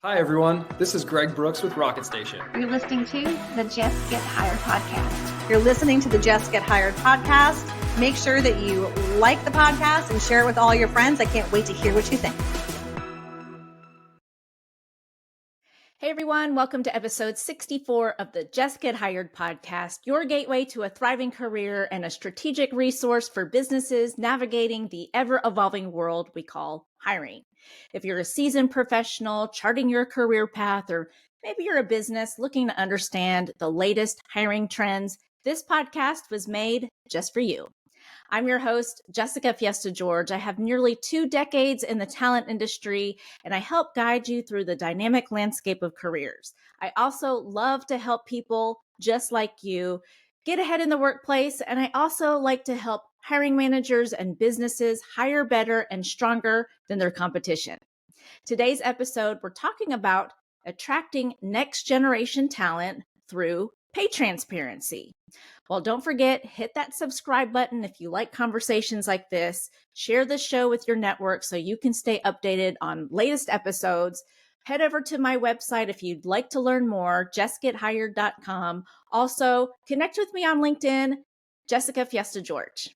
Hi, everyone. This is Greg Brooks with Rocket Station. You're listening to the Jess Get Hired podcast. You're listening to the Jess Get Hired podcast. Make sure that you like the podcast and share it with all your friends. I can't wait to hear what you think. Hey everyone, welcome to episode 64 of the Jess Get Hired podcast, your gateway to a thriving career and a strategic resource for businesses navigating the ever-evolving world we call hiring. If you're a seasoned professional charting your career path, or maybe you're a business looking to understand the latest hiring trends, this podcast was made just for you. I'm your host, Jessica Fiesta George. I have nearly 2 decades in the talent industry, and I help guide you through the dynamic landscape of careers. I also love to help people just like you get ahead in the workplace, and I also like to help hiring managers and businesses hire better and stronger than their competition. Today's episode, we're talking about attracting next generation talent through pay transparency. Well, don't forget, hit that subscribe button if you like conversations like this. Share this show with your network so you can stay updated on latest episodes. Head over to my website if you'd like to learn more, jessgethired.com. Also, connect with me on LinkedIn, Jessica Fiesta George.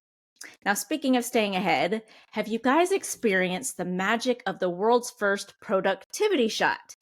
Now, speaking of staying ahead, have you guys experienced the magic of the world's first productivity shot?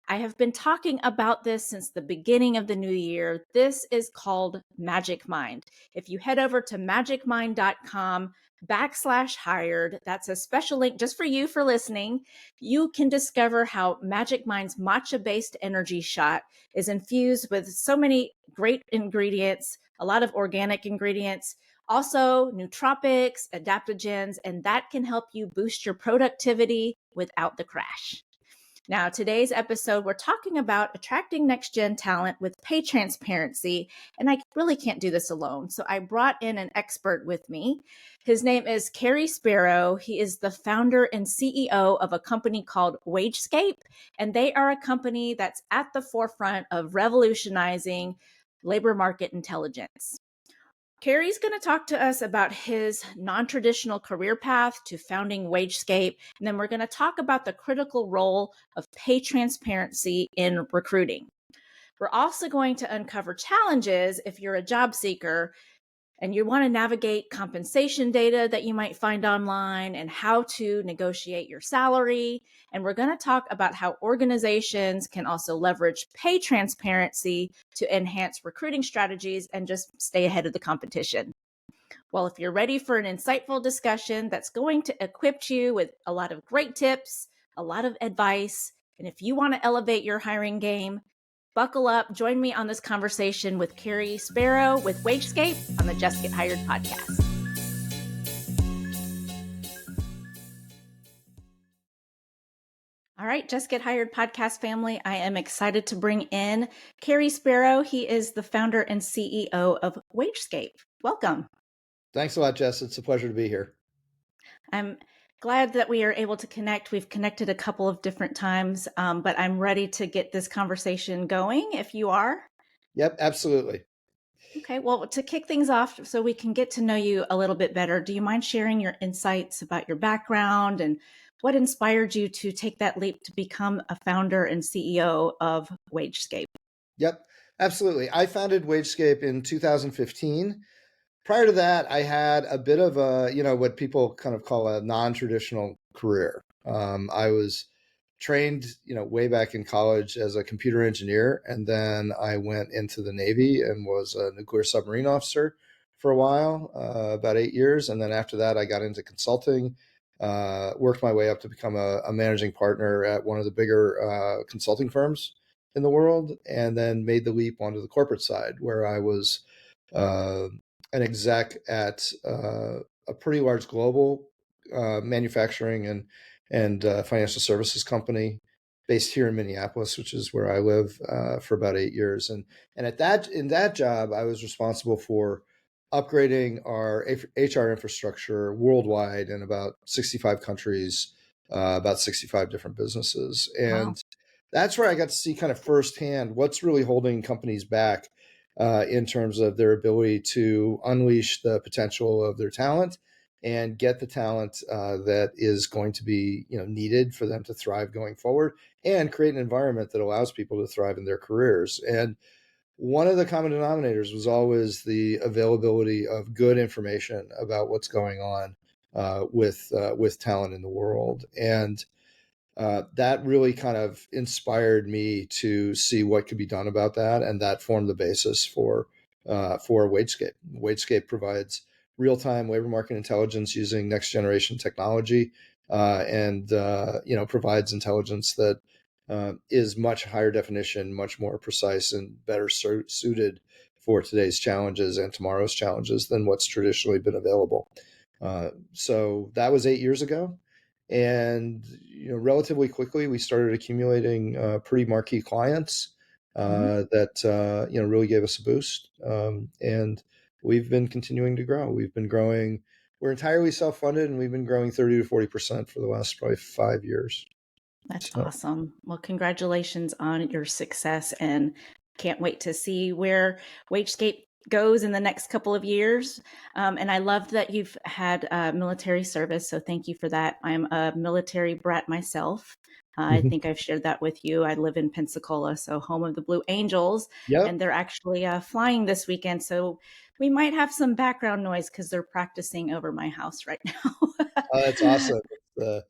I have been talking about this since the beginning of the new year. This is called Magic Mind. If you head over to magicmind.com/hired, that's a special link just for you for listening. You can discover how Magic Mind's matcha-based energy shot is infused with so many great ingredients, a lot of organic ingredients, also nootropics, adaptogens, and that can help you boost your productivity without the crash. Now, today's episode, we're talking about attracting next-gen talent with pay transparency, and I really can't do this alone. So I brought in an expert with me. His name is Cary Sparrow. He is the founder and CEO of a company called Wagescape, and they are a company that's at the forefront of revolutionizing labor market intelligence. Cary's going to talk to us about his non-traditional career path to founding Wagescape, and then we're going to talk about the critical role of pay transparency in recruiting. We're also going to uncover challenges if you're a job seeker and you want to navigate compensation data that you might find online and how to negotiate your salary. And we're going to talk about how organizations can also leverage pay transparency to enhance recruiting strategies and just stay ahead of the competition. Well, if you're ready for an insightful discussion that's going to equip you with a lot of great tips, a lot of advice, and if you want to elevate your hiring game, buckle up, join me on this conversation with Cary Sparrow with Wagescape on the Just Get Hired podcast. All right, Just Get Hired podcast family, I am excited to bring in Cary Sparrow. He is the founder and CEO of Wagescape. Welcome. Thanks a lot, Jess. It's a pleasure to be here. I'm glad that we are able to connect. We've connected a couple of different times, but I'm ready to get this conversation going if you are. Yep, absolutely. Okay, well, to kick things off so we can get to know you a little bit better, do you mind sharing your insights about your background and what inspired you to take that leap to become a founder and CEO of Wagescape? Yep, absolutely. I founded Wagescape in 2015. Prior to that, I had a bit of a, what people kind of call a non-traditional career. I was trained, way back in college as a computer engineer. And then I went into the Navy and was a nuclear submarine officer for a while, about 8 years. And then after that, I got into consulting, worked my way up to become a managing partner at one of the bigger consulting firms in the world, and then made the leap onto the corporate side where I was an exec at a pretty large global manufacturing and financial services company based here in Minneapolis, which is where I live, for about 8 years. And in that job, I was responsible for upgrading our HR infrastructure worldwide in about 65 countries, about 65 different businesses. And Wow. That's where I got to see kind of firsthand what's really holding companies back in terms of their ability to unleash the potential of their talent and get the talent that is going to be needed for them to thrive going forward, and create an environment that allows people to thrive in their careers. And one of the common denominators was always the availability of good information about what's going on with talent in the world. And that really kind of inspired me to see what could be done about that, and that formed the basis for Wagescape. Wagescape provides real-time labor market intelligence using next-generation technology, and provides intelligence that is much higher definition, much more precise, and better suited for today's challenges and tomorrow's challenges than what's traditionally been available. So that was 8 years ago. And relatively quickly, we started accumulating pretty marquee clients that really gave us a boost. And we've been continuing to grow. We've been growing. We're entirely self-funded, and we've been growing 30 to 40% for the last probably 5 years. That's So, awesome. Well, congratulations on your success, and can't wait to see where Wagescape goes in the next couple of years. And I love that you've had military service, so thank you for that. I'm a military brat myself. I think I've shared that with you. I live in Pensacola, so home of the Blue Angels, yep. and they're actually flying this weekend. So we might have some background noise because they're practicing over my house right now. That's awesome. The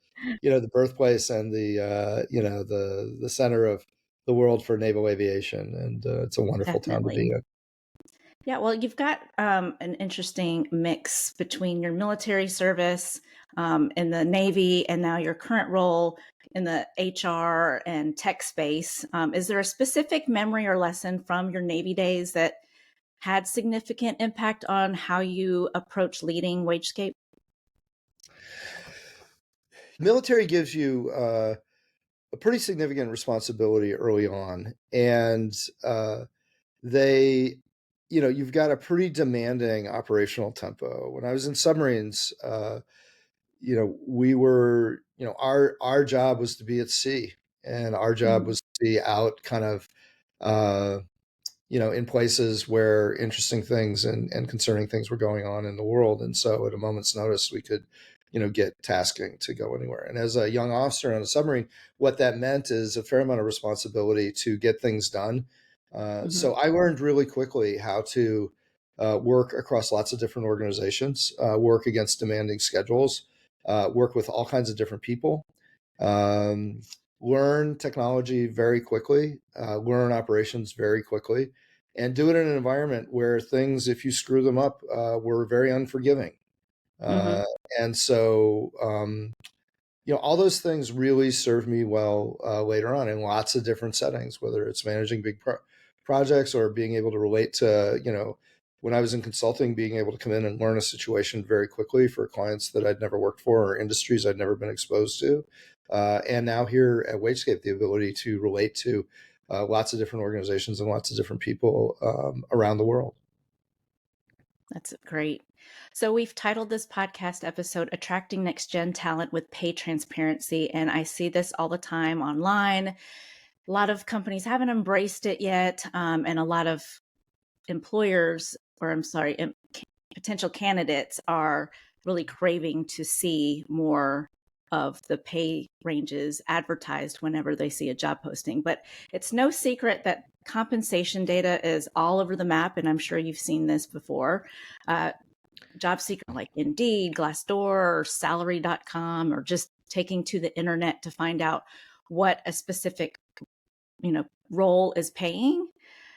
birthplace and the center of the world for naval aviation, and it's a wonderful town to be Definitely. in. Yeah, well, you've got an interesting mix between your military service in the Navy and now your current role in the HR and tech space. Is there a specific memory or lesson from your Navy days that had significant impact on how you approach leading Wagescape? Military gives you a pretty significant responsibility early on, and they you've got a pretty demanding operational tempo. When I was in submarines, we were our job was to be at sea, and our job Mhm. was to be out kind of uh, in places where interesting things and concerning things were going on in the world. And so at a moment's notice, we could, get tasking to go anywhere. And as a young officer on a submarine, what that meant is a fair amount of responsibility to get things done. So I learned really quickly how to work across lots of different organizations, work against demanding schedules, work with all kinds of different people, um, learn technology very quickly, learn operations very quickly, and do it in an environment where things, if you screw them up, were very unforgiving. Mhm. Uh, and so, all those things really served me well later on in lots of different settings, whether it's managing big projects or being able to relate to, when I was in consulting, being able to come in and learn a situation very quickly for clients that I'd never worked for or industries I'd never been exposed to. And now here at Wagescape, the ability to relate to lots of different organizations and lots of different people around the world. That's great. So we've titled this podcast episode Attracting Next Gen Talent with Pay Transparency. And I see this all the time online. A lot of companies haven't embraced it yet. And a lot of employers, or I'm sorry, potential candidates are really craving to see more of the pay ranges advertised whenever they see a job posting. But it's no secret that compensation data is all over the map, and I'm sure you've seen this before. Job seeker like Indeed, Glassdoor, or salary.com, or just taking to the internet to find out what a specific role is paying.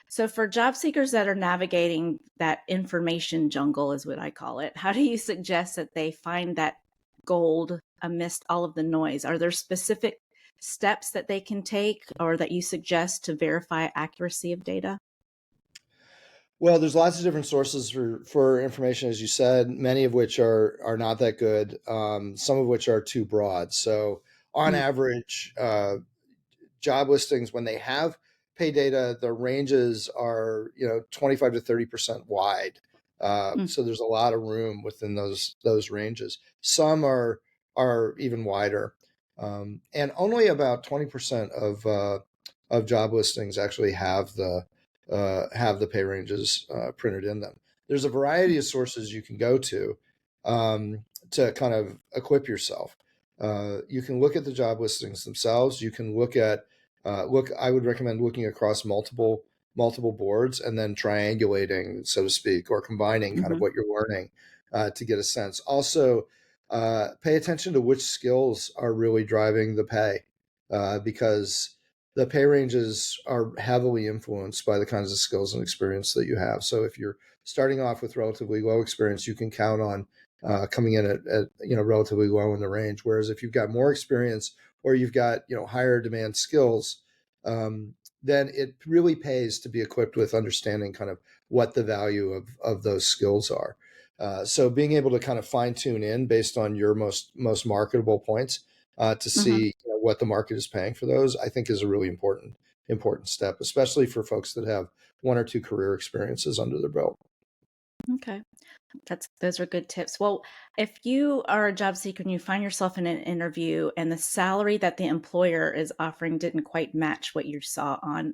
So for job seekers that are navigating that information jungle, is what I call it, how do you suggest that they find that gold amidst all of the noise? Are there specific steps that they can take or that you suggest to verify accuracy of data? Well, there's lots of different sources for information, as you said, many of which are not that good, some of which are too broad. So on average, job listings, when they have pay data, the ranges are 25 to 30% wide. Mm-hmm. So there's a lot of room within those ranges. Some are even wider, and only about 20% of job listings actually have the pay ranges printed in them. There's a variety of sources you can go to. to kind of equip yourself. You can look at the job listings themselves. You can look at I would recommend looking across multiple boards and then triangulating, so to speak, or combining kind of what you're learning to get a sense. Also, pay attention to which skills are really driving the pay, because the pay ranges are heavily influenced by the kinds of skills and experience that you have. So if you're starting off with relatively low experience, you can count on coming in at relatively low in the range. Whereas if you've got more experience or you've got higher demand skills, then it really pays to be equipped with understanding kind of what the value of those skills are. So being able to kind of fine tune in based on your most marketable points to see what the market is paying for those, I think is a really important step, especially for folks that have one or two career experiences under their belt. Okay. Those are good tips. Well, if you are a job seeker and you find yourself in an interview and the salary that the employer is offering didn't quite match what you saw on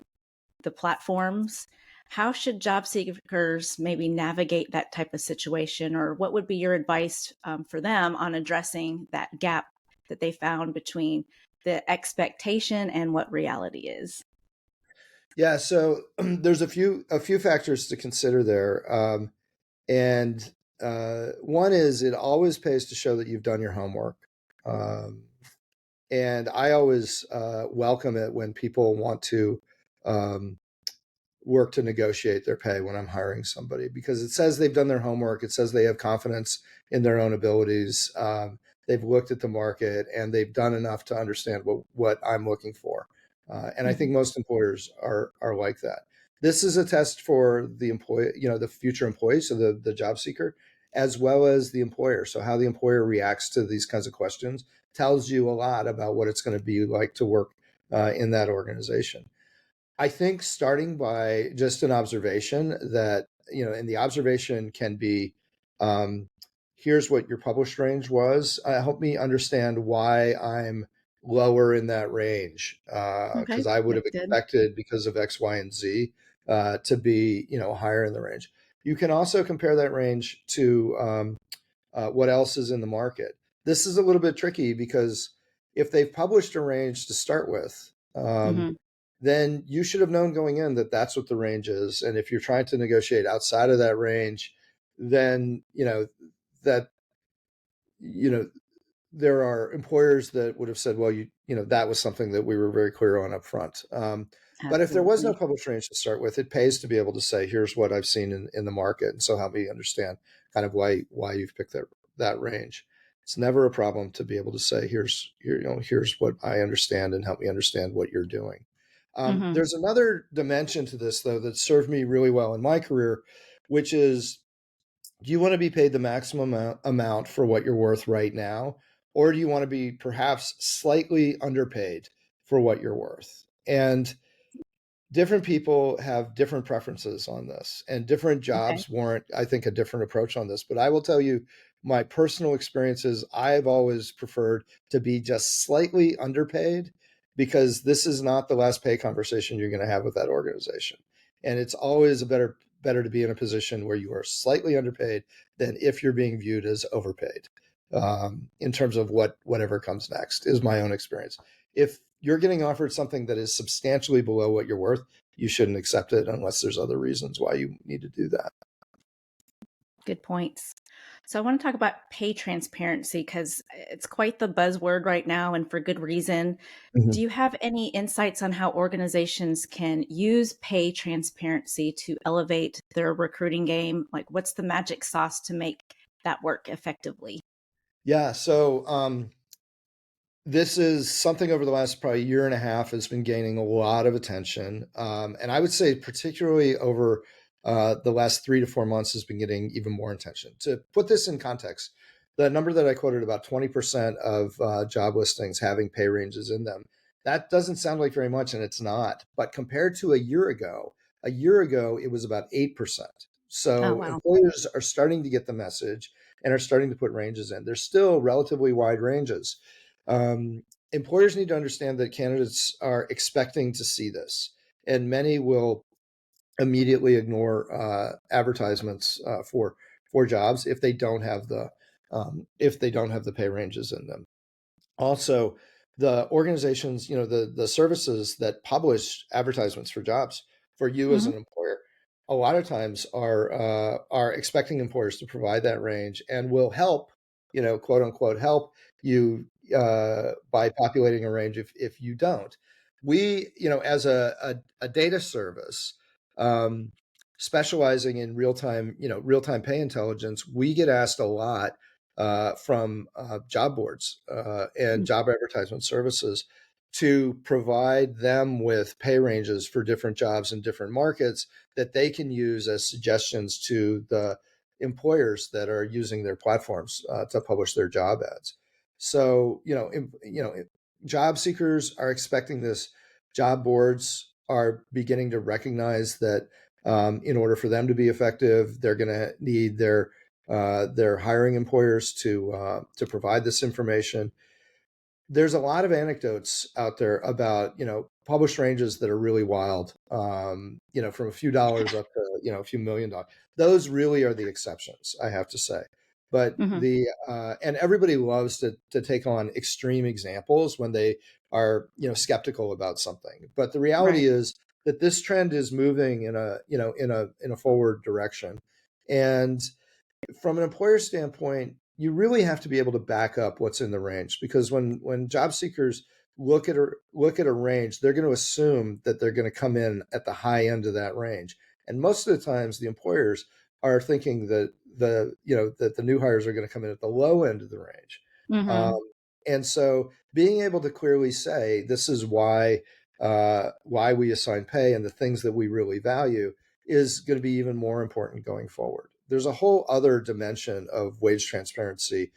the platforms, how should job seekers maybe navigate that type of situation? Or what would be your advice for them on addressing that gap that they found between the expectation and what reality is? Yeah, so there's a few factors to consider there. And one is it always pays to show that you've done your homework. And I always welcome it when people want to um, work to negotiate their pay when I'm hiring somebody, because it says they've done their homework. It says they have confidence in their own abilities. They've looked at the market and they've done enough to understand what I'm looking for. And I think most employers are like that. This is a test for the employee, the future employee, so the job seeker, as well as the employer. So how the employer reacts to these kinds of questions tells you a lot about what it's going to be like to work in that organization. I think starting by just an observation that, and the observation can be, here's what your published range was. Help me understand why I'm lower in that range. Because Okay, I would have that's good. expected, because of X, Y, and Z, to be, higher in the range. You can also compare that range to what else is in the market. This is a little bit tricky because if they've published a range to start with, hmm then you should have known going in that that's what the range is. And if you're trying to negotiate outside of that range, then that you know there are employers that would have said, well, that was something that we were very clear on up front. But if there was no Absolutely. published range to start with, it pays to be able to say, here's what I've seen in the market, and so help me understand kind of why you've picked that range. It's never a problem to be able to say, here's what I understand, and help me understand what you're doing. hmm There's another dimension to this, though, that served me really well in my career, which is, do you want to be paid the maximum amount for what you're worth right now? Or do you want to be perhaps slightly underpaid for what you're worth? And different people have different preferences on this, and different Okay. jobs warrant, I think, a different approach on this. But I will tell you, my personal experiences, I've always preferred to be just slightly underpaid, because this is not the last pay conversation you're going to have with that organization. And it's always better to be in a position where you are slightly underpaid than if you're being viewed as overpaid, in terms of whatever comes next, is my own experience. If you're getting offered something that is substantially below what you're worth, you shouldn't accept it unless there's other reasons why you need to do that. Good points. So I want to talk about pay transparency because it's quite the buzzword right now and for good reason. Do Mhm. you have any insights on how organizations can use pay transparency to elevate their recruiting game? Like, what's the magic sauce to make that work effectively? Yeah. So this is something over the last probably year and a half has been gaining a lot of attention. And I would say, particularly over the last 3 to 4 months, has been getting even more attention. To put this in context, the number that I quoted, about 20% of job listings having pay ranges in them, that doesn't sound like very much, and it's not. But compared to a year ago, it was about 8%. Oh, So wow. employers are starting to get the message and are starting to put ranges in. There's still relatively wide ranges. Employers need to understand that candidates are expecting to see this, and many will immediately ignore advertisements for jobs if they don't have if they don't have the pay ranges in them. Also, the organizations, the services that publish advertisements for jobs for you as Mhm. an employer, a lot of times are expecting employers to provide that range and will help, quote unquote, help you by populating a range if you don't. We, as a data service, um, specializing in real time pay intelligence, we get asked a lot from job boards and job advertisement services to provide them with pay ranges for different jobs in different markets that they can use as suggestions to the employers that are using their platforms to publish their job ads. So, job seekers are expecting this. Job boards are beginning to recognize that in order for them to be effective, they're going to need their hiring employers to provide this information. There's a lot of anecdotes out there about published ranges that are really wild. From a few dollars up to a few $1 million. Those really are the exceptions, I have to say. But Mhm. the and everybody loves to take on extreme examples when they are skeptical about something. But the reality Right. is that this trend is moving in a forward direction, and from an employer standpoint, you really have to be able to back up what's in the range, because when job seekers look at a range, they're going to assume that they're going to come in at the high end of that range. And most of the times the employers are thinking that the new hires are going to come in at the low end of the range. Um, Mhm. and so being able to clearly say this is why we assign pay and the things that we really value is going to be even more important going forward. There's a whole other dimension of wage transparency,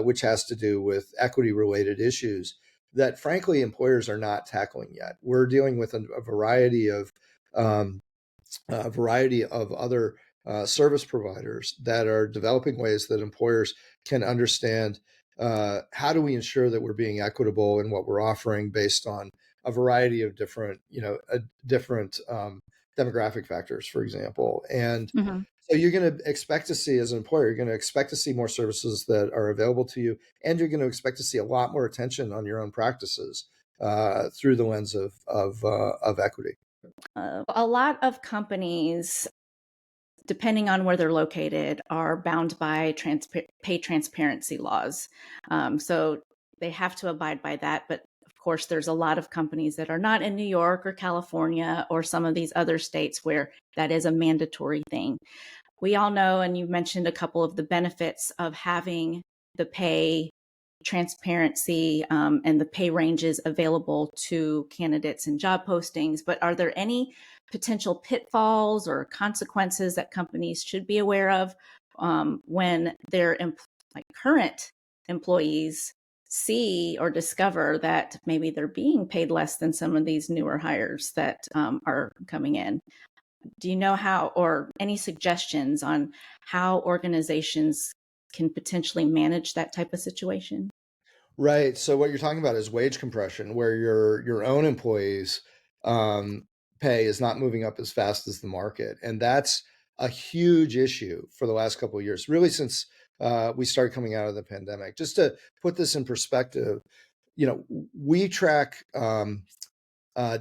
which has to do with equity related issues that, frankly, employers are not tackling yet. We're dealing with a um, variety of other service providers that are developing ways that employers can understand how do we ensure that we're being equitable in what we're offering based on a variety of different demographic factors, for example. And Mhm. so you're going to expect to see, as an employer, you're going to expect to see more services that are available to you, and you're going to expect to see a lot more attention on your own practices through the lens of equity. A lot of companies, depending on where they're located, are bound by pay transparency laws. So they have to abide by that. But of course, there's a lot of companies that are not in New York or California or some of these other states where that is a mandatory thing. We all know, and you mentioned a couple of the benefits of having the pay transparency and the pay ranges available to candidates and job postings. But are there any potential pitfalls or consequences that companies should be aware of when their current employees see or discover that maybe they're being paid less than some of these newer hires that are coming in? Do you know how, or any suggestions on how organizations can potentially manage that type of situation? Right. So what you're talking about is wage compression, where your own employees' um, pay is not moving up as fast as the market, and that's a huge issue for the last couple of years, really since we started coming out of the pandemic. Just to put this in perspective, we track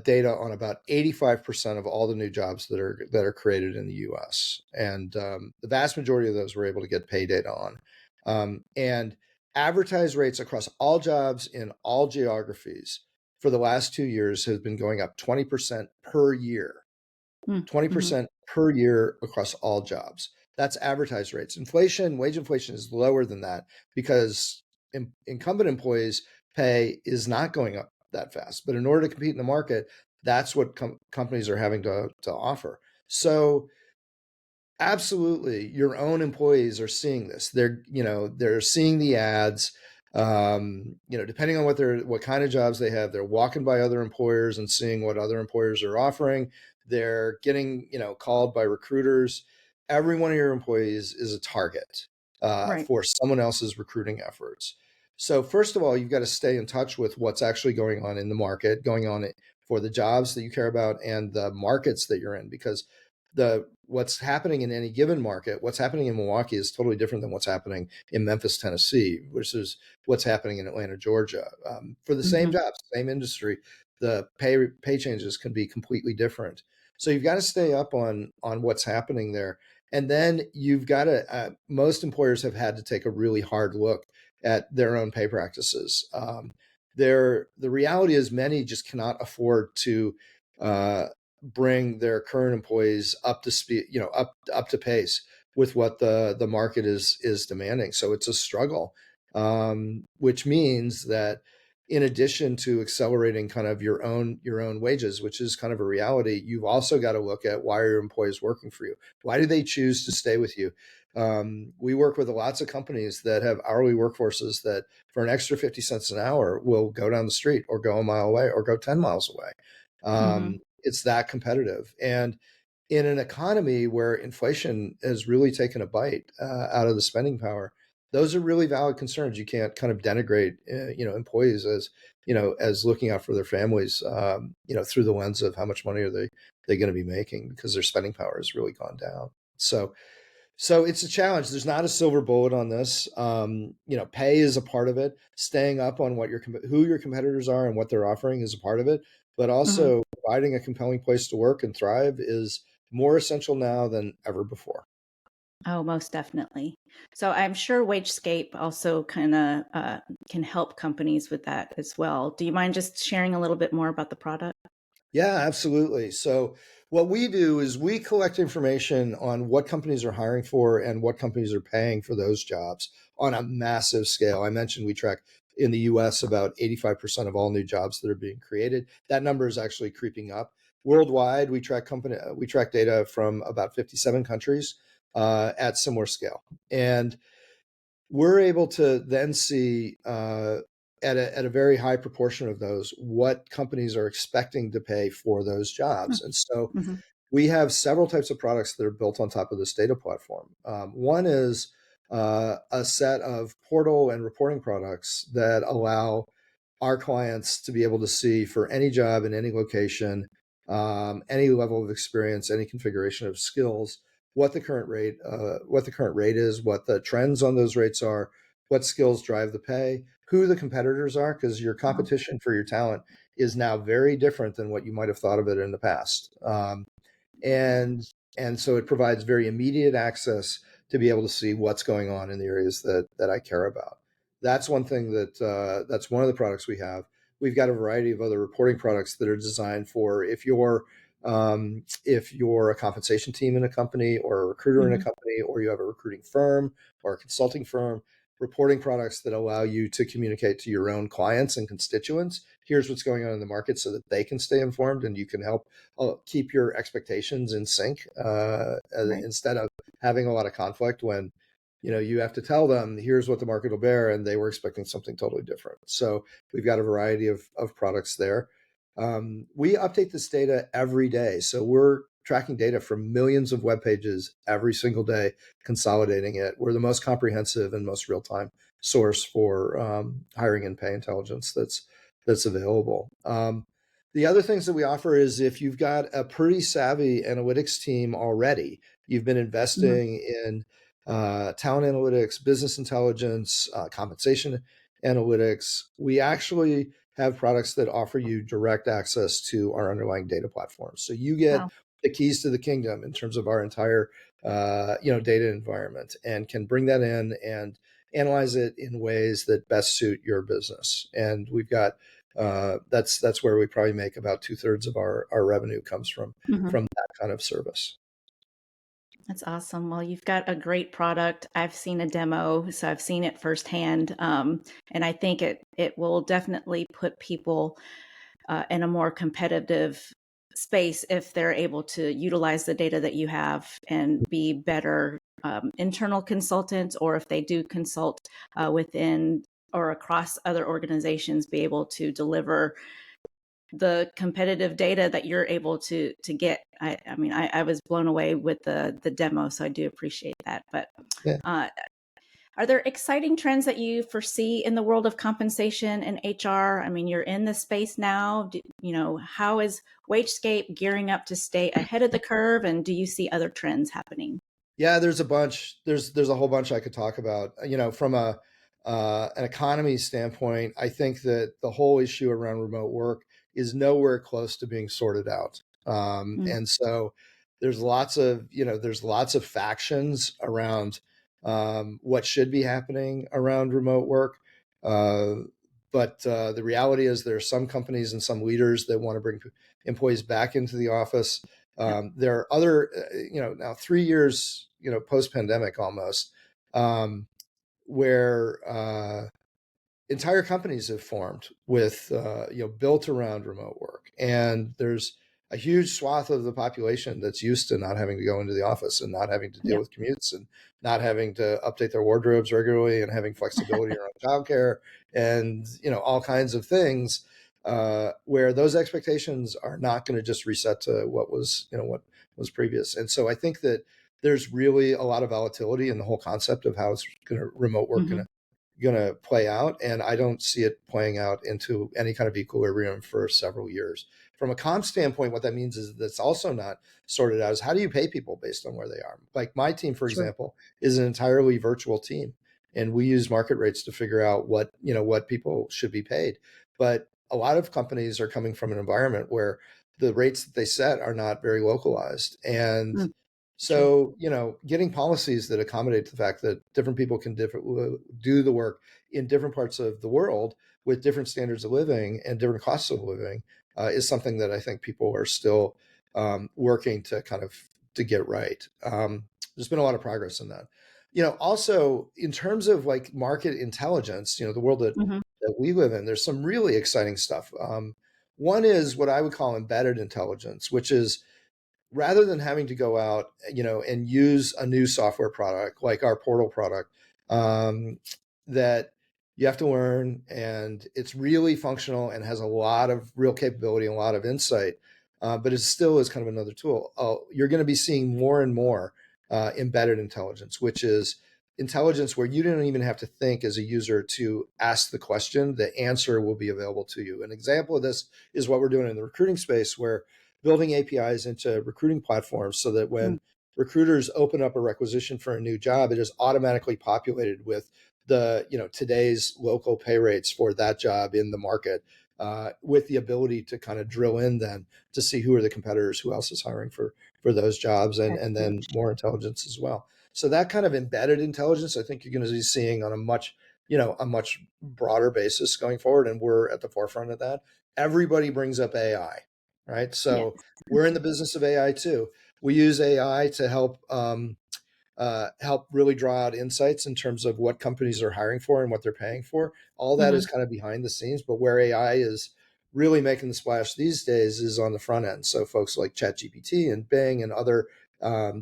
data on about 85% of all the new jobs that are created in the U.S. And the vast majority of those we're able to get pay data on. And advertised rates across all jobs in all geographies for the last 2 years has been going up 20% per year. Mm-hmm. 20% per year across all jobs. That's advertised rates. Wage inflation is lower than that because incumbent employees' pay is not going up that fast. But in order to compete in the market, that's what companies are having to offer. So absolutely, your own employees are seeing this. They're seeing the ads. Depending on what kind of jobs they have, they're walking by other employers and seeing what other employers are offering. They're getting called by recruiters. Every one of your employees is a target Right. for someone else's recruiting efforts. So first of all, you've got to stay in touch with what's actually going on in the market, going on for the jobs that you care about and the markets that you're in, because what's happening in any given market, what's happening in Milwaukee is totally different than what's happening in Memphis, Tennessee, versus what's happening in Atlanta, Georgia. For the same jobs, same industry, the pay changes can be completely different. So you've got to stay up on what's happening there. And then you've got to, most employers have had to take a really hard look at their own pay practices. The reality is many just cannot afford to bring their current employees up to speed, up to pace with what the market is demanding. So it's a struggle, which means that in addition to accelerating kind of your own wages, which is kind of a reality, you've also got to look at why are your employees working for you? Why do they choose to stay with you? We work with lots of companies that have hourly workforces that for an extra 50 cents an hour will go down the street or go a mile away or go 10 miles away. It's that competitive. And in an economy where inflation has really taken a bite out of the spending power, those are really valid concerns. You can't kind of denigrate, employees as looking out for their families, through the lens of how much money are they going to be making, because their spending power has really gone down. So it's a challenge. There's not a silver bullet on this. Pay is a part of it. Staying up on who your competitors are and what they're offering is a part of it. But also providing a compelling place to work and thrive is more essential now than ever before. Oh, most definitely. So I'm sure Wagescape also kind of can help companies with that as well. Do you mind just sharing a little bit more about the product? Yeah, absolutely. So what we do is we collect information on what companies are hiring for and what companies are paying for those jobs on a massive scale. I mentioned we track in the US about 85% of all new jobs that are being created. That number is actually creeping up. Worldwide, we track data from about 57 countries at similar scale. And we're able to then see at a very high proportion of those what companies are expecting to pay for those jobs. And so we have several types of products that are built on top of this data platform. One is a set of portal and reporting products that allow our clients to be able to see for any job in any location, any level of experience, any configuration of skills, what the current rate is, what the trends on those rates are, what skills drive the pay, who the competitors are, because your competition for your talent is now very different than what you might have thought of it in the past. And so it provides very immediate access to be able to see what's going on in the areas that I care about. That's one thing that's one of the products we have. We've got a variety of other reporting products that are designed for if you're a compensation team in a company or a recruiter in a company, or you have a recruiting firm or a consulting firm, reporting products that allow you to communicate to your own clients and constituents. Here's what's going on in the market so that they can stay informed and you can help keep your expectations in sync instead of having a lot of conflict when you have to tell them here's what the market will bear and they were expecting something totally different. So we've got a variety of products there. We update this data every day. So we're tracking data from millions of web pages every single day, consolidating it. We're the most comprehensive and most real-time source for hiring and pay intelligence that's available. The other things that we offer is if you've got a pretty savvy analytics team already, you've been investing in talent analytics, business intelligence, compensation analytics, we actually have products that offer you direct access to our underlying data platform. So you get the keys to the kingdom in terms of our entire data environment, and can bring that in and analyze it in ways that best suit your business. And we've got that's where we probably make about 2/3 of our revenue comes from that kind of service. That's awesome. Well, you've got a great product. I've seen a demo, so I've seen it firsthand. And I think it will definitely put people in a more competitive space if they're able to utilize the data that you have and be better internal consultants, or if they do consult within or across other organizations, be able to deliver the competitive data that you're able to get. I mean, I was blown away with the demo, so I do appreciate that. But Yeah. Are there exciting trends that you foresee in the world of compensation and HR? I mean, you're in this space now. How is Wagescape gearing up to stay ahead of the curve? And do you see other trends happening? Yeah, there's a bunch. There's a whole bunch I could talk about. From an economy standpoint, I think that the whole issue around remote work is nowhere close to being sorted out. Mm. And so there's lots of factions around what should be happening around remote work. But the reality is there are some companies and some leaders that want to bring employees back into the office. There are other, now 3 years, post pandemic almost, where entire companies have formed with, built around remote work. And there's a huge swath of the population that's used to not having to go into the office and not having to deal Yeah. with commutes and not having to update their wardrobes regularly and having flexibility around childcare and, all kinds of things, where those expectations are not going to just reset to what was previous. And so I think that there's really a lot of volatility in the whole concept of how it's remote work Mhm. going to play out, and I don't see it playing out into any kind of equilibrium for several years. From a comp standpoint, what that means is that's also not sorted out is how do you pay people based on where they are. Like my team, for Sure. example, is an entirely virtual team, and we use market rates to figure out what people should be paid. But a lot of companies are coming from an environment where the rates that they set are not very localized. And Mm. True. so, getting policies that accommodate the fact that different people can do the work in different parts of the world with different standards of living and different costs of living is something that I think people are still working to to get right. There's been a lot of progress in that. Also in terms of like market intelligence, the world Mhm. that we live in, there's some really exciting stuff. One is what I would call embedded intelligence, which is rather than having to go out, and use a new software product like our portal product, that you have to learn, and it's really functional and has a lot of real capability and a lot of insight, but it still is kind of another tool. You're going to be seeing more and more embedded intelligence, which is intelligence where you don't even have to think as a user to ask the question. The answer will be available to you. An example of this is what we're doing in the recruiting space, where building APIs into recruiting platforms so that Mm. when recruiters open up a requisition for a new job, it is automatically populated with the today's local pay rates for that job in the market, with the ability to kind of drill in then to see who are the competitors, who else is hiring for those jobs, and Excellent. then more intelligence as well. So that kind of embedded intelligence, I think you're going to be seeing on a much broader basis going forward, and we're at the forefront of that. Everybody brings up AI, right? Yes. So we're in the business of AI too. We use AI to help really draw out insights in terms of what companies are hiring for and what they're paying for. All that Mhm. is kind of behind the scenes, but where AI is really making the splash these days is on the front end. So folks like ChatGPT and Bing and other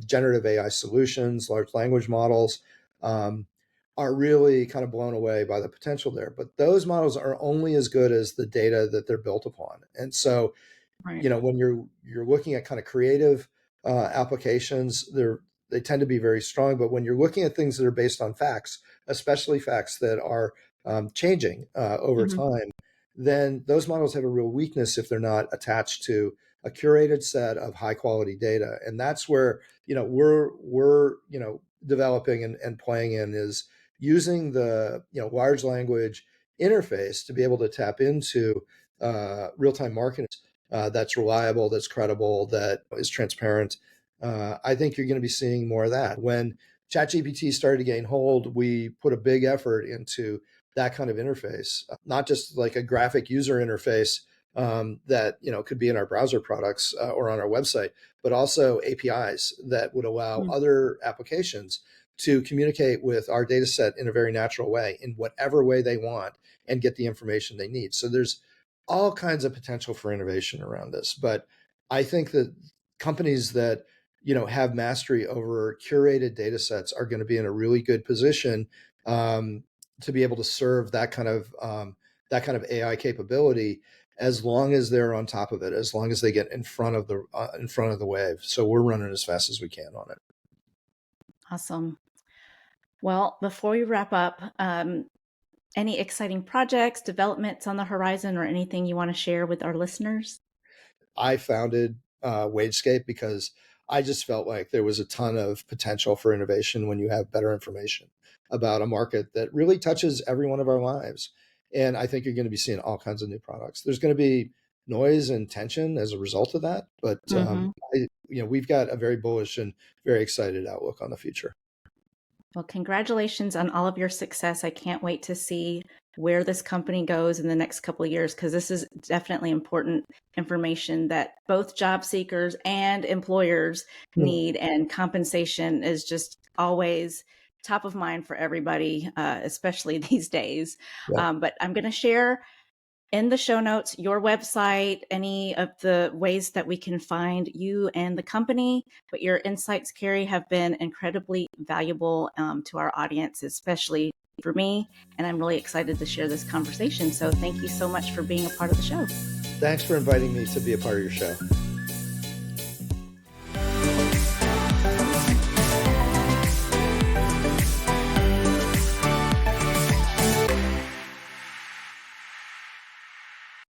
generative AI solutions, large language models, um, are really kind of blown away by the potential there. But those models are only as good as the data that they're built upon. And so Right. when you're looking at kind of creative applications, they tend to be very strong. But when you're looking at things that are based on facts, especially facts that are changing over Mhm. time, then those models have a real weakness if they're not attached to a curated set of high quality data. And that's where we're developing and playing in, is using the large language interface to be able to tap into real time marketing that's reliable, that's credible, that is transparent. I think you're going to be seeing more of that. When ChatGPT started to gain hold, we put a big effort into that kind of interface, not just like a graphic user interface that could be in our browser products or on our website, but also APIs that would allow Mm. other applications to communicate with our data set in a very natural way, in whatever way they want, and get the information they need. So there's all kinds of potential for innovation around this. But I think that companies that have mastery over curated data sets are going to be in a really good position um, to be able to serve that kind of AI capability, as long as they're on top of it, as long as they get in front of the wave. So we're running as fast as we can on it. Awesome. Well, before we wrap up, any exciting projects, developments on the horizon, or anything you want to share with our listeners? I founded Wagescape because I just felt like there was a ton of potential for innovation when you have better information about a market that really touches every one of our lives. And I think you're going to be seeing all kinds of new products. There's going to be noise and tension as a result of that, but we've got a very bullish and very excited outlook on the future. Well, congratulations on all of your success. I can't wait to see where this company goes in the next couple of years, because this is definitely important information that both job seekers and employers need. And compensation is just always top of mind for everybody, especially these days. Yeah. But I'm going to share in the show notes your website, any of the ways that we can find you and the company. But your insights, Cary, have been incredibly valuable to our audience, especially for me. And I'm really excited to share this conversation. So thank you so much for being a part of the show. Thanks for inviting me to be a part of your show.